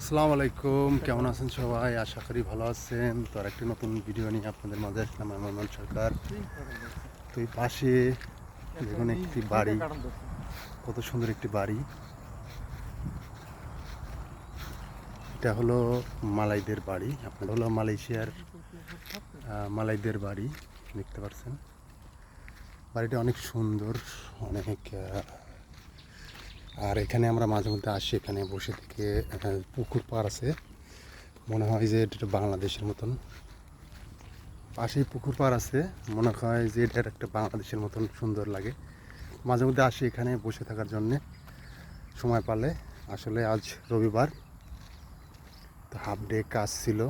আসসালামু আলাইকুম, কেমন আছেন সবাই? আশা করি ভালো আছেন। তো আর একটি নতুন ভিডিও নিয়ে আপনাদের মাঝে আসলাম। আমি মামুন সরকার। তো এই পাশে দেখুন একটি বাড়ি, কত সুন্দর একটি বাড়ি। এটা হলো মালাইদের বাড়ি। আপনারা হলো মালয়েশিয়ার মালাইদের বাড়ি, দেখতে পাচ্ছেন। বাড়িটা অনেক সুন্দর, অনেক আর এখানে আমরা মাঝে মধ্যে আসি, এখানে বসে থেকে পুকুর পাড় আছে, মনে হয় যে এটা বাংলাদেশের মতন। পাশেই পুকুর পাড় আছে, মনে হয় যে এটা একটা বাংলাদেশের মতন সুন্দর লাগে। মাঝে মধ্যে আসি এখানে বসে থাকার জন্যে সময় পালে। আসলে আজ রবিবার, তো হাফ ডে কাজ ছিল।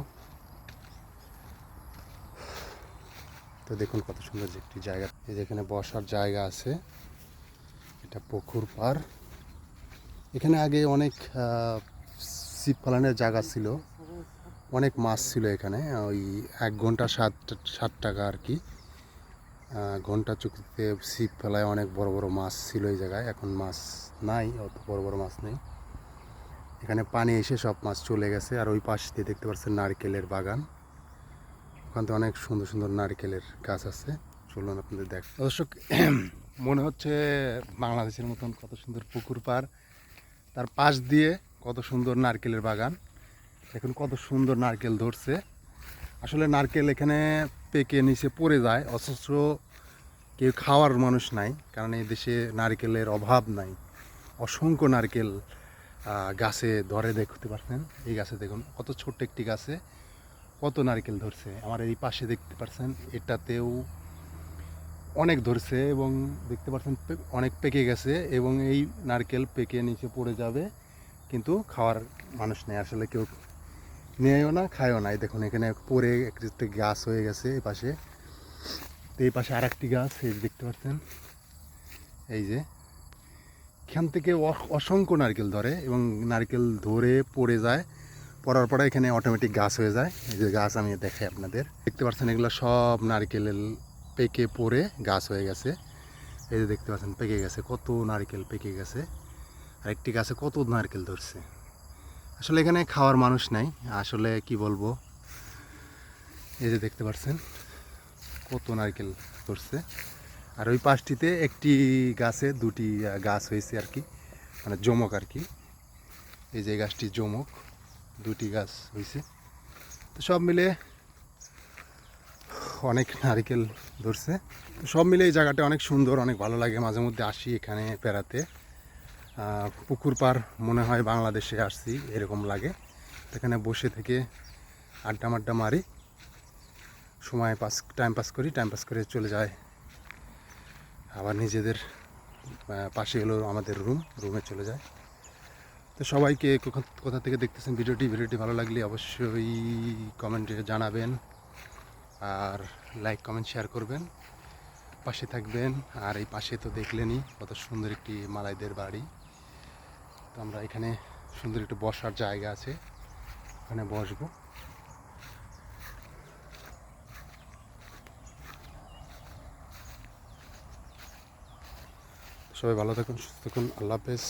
তো দেখুন কত সুন্দর যে একটি জায়গা, এই যেখানে বসার জায়গা আছে। এটা পুকুর পাড়। এখানে আগে অনেক ছিপ ফেলানোর জায়গা ছিল, অনেক মাছ ছিল এখানে। ওই 1 ঘন্টা 7 টাকা আর কি, ঘন্টা চুক্তিতে ছিপ ফেলায় অনেক বড় বড় মাছ ছিল এই জায়গায়। এখন মাছ নাই, অত বড় বড় মাছ নেই। এখানে পানি এসে সব মাছ চলে গেছে। আর ওই পাশ দিয়ে দেখতে পাচ্ছেন নারকেলের বাগান, ওখান থেকে অনেক সুন্দর সুন্দর নারকেলের গাছ আছে। চলুন আপনাদের দেখ। দর্শক, মনে হচ্ছে বাংলাদেশের মতন কত সুন্দর পুকুর পাড়, তার পাশ দিয়ে কত সুন্দর নারকেলের বাগান। দেখুন কত সুন্দর নারকেল ধরছে। আসলে নারকেল এখানে পেকে নিচে পড়ে যায়, অথচ কেউ খাওয়ার মানুষ নাই, কারণ এই দেশে নারকেলের অভাব নাই। অসংখ্য নারকেল গাছে ধরে, দেখতে পাচ্ছেন। এই গাছে দেখুন কত ছোট্ট একটি গাছে কত নারকেল ধরছে। আমার এই পাশে দেখতে পাচ্ছেন, এটাতেও অনেক ধরছে এবং দেখতে পাচ্ছেন অনেক পেকে গেছে, এবং এই নারকেল পেকে নিচে পড়ে যাবে, কিন্তু খাওয়ার মানুষ নেই। আসলে কেউ নেয়ও না, খায়ও না। দেখুন এখানে পরে একটি গাছ হয়ে গেছে এই পাশে। তো এই পাশে আর একটি গাছ, এই দেখতে পাচ্ছেন। এই যে এখান থেকে অসংখ্য নারকেল ধরে, এবং নারকেল ধরে পড়ে যায়, পড়ার পরে এখানে অটোমেটিক গাছ হয়ে যায়। এই যে গাছ আমি দেখাই আপনাদের, দেখতে পাচ্ছেন এগুলো সব নারকেল পেকে পড়ে গাছ হয়ে গেছে। এই যে দেখতে পাচ্ছেন পেকে গেছে, কত নারকেল পেকে গেছে। আর একটি গাছে কত নারকেল ধরছে। আসলে এখানে খাওয়ার মানুষ নাই, আসলে কি বলবো। এই যে দেখতে পাচ্ছেন কত নারকেল ধরছে। আর ওই পাশটিতে একটি গাছে দুটি গাছ হয়েছে আর কি, মানে জমক আর কি। এই যে গাছটি জমক, দুটি গাছ হয়েছে। তো সব মিলে অনেক নারকেল ধরছে। তো সব মিলে এই জায়গাটা অনেক সুন্দর, অনেক ভালো লাগে। মাঝে মধ্যে আসি এখানে বেড়াতে। পুকুর পাড় মনে হয় বাংলাদেশে আসছি এরকম লাগে। এখানে বসে থেকে আড্ডা মাড্ডা মারি, সময় টাইম পাস করে চলে যায়। আবার নিজেদের পাশে হলো আমাদের রুমে চলে যায়। তো সবাইকে কোথা থেকে দেখতেছেন ভিডিওটি ভালো লাগলে অবশ্যই কমেন্টে জানাবেন, আর লাইক কমেন্ট শেয়ার করবেন, পাশে থাকবেন। আর এই পাশে তো দেখলেনই কত সুন্দর একটি মালাইদের বাড়ি। তো আমরা এখানে সুন্দর একটু বসার জায়গা আছে, ওখানে বসবো। সবাই ভালো থাকুন, সুস্থ থাকুন। আল্লাহ হাফেজ।